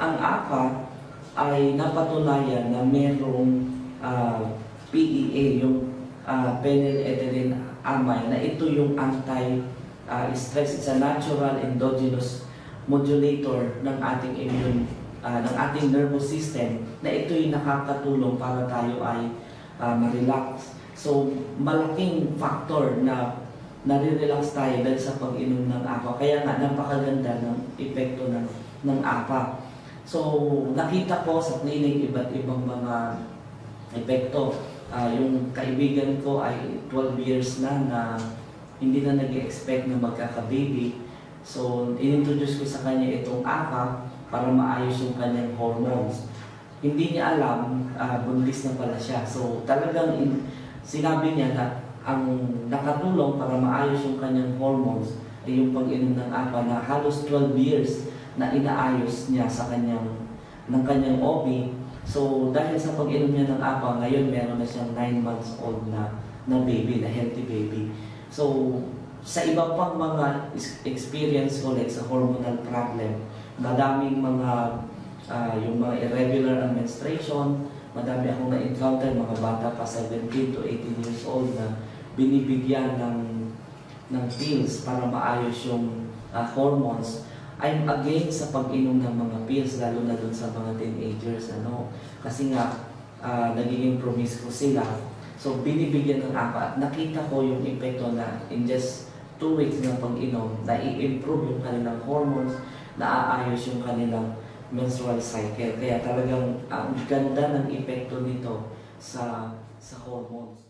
ang APA ay napatunayan na merong PEA, yung phenylethylamine, na ito yung anti-stress. It's a natural endogenous modulator ng ating ng ating nervous system, na ito yung nakakatulong para tayo ay ma-relax. So, malaking factor na nare-relax tayo dahil sa pag-inom ng APA. Kaya nga, napakaganda ng epekto ng APA. So, nakita ko sa clinic iba't ibang mga epekto. Yung kaibigan ko ay 12 years na hindi na nag-expect na magkaka-baby. So, inintroduce ko sa kanya itong APA para maayos yung kanyang hormones. Hindi niya alam, buntis na pala siya. So, talagang sinabi niya na ang nakatulong para maayos yung kanyang hormones ay yung pag-inom ng APA na halos 12 years na inaayos niya sa ng kanyang OB. So, dahil sa pag-inom niya ng APA, ngayon meron na siyang 9 months old na baby, na healthy baby. So, sa iba pang mga experience ko, like sa hormonal problem, madaming yung mga irregular menstruation, madami akong na-encounter, mga bata pa 17 to 18 years old na binibigyan ng pills para maayos yung hormones. I'm against sa pag-inom ng mga pills, lalo na dun sa mga teenagers, kasi nga nagiging promiscuous sila. So binibigyan ng APA at nakita ko yung epekto na in just 2 weeks ng pag-inom, na i-improve yung kanilang hormones, naaayos yung kanilang menstrual cycle. Kaya talagang ang ganda ng epekto nito sa hormones.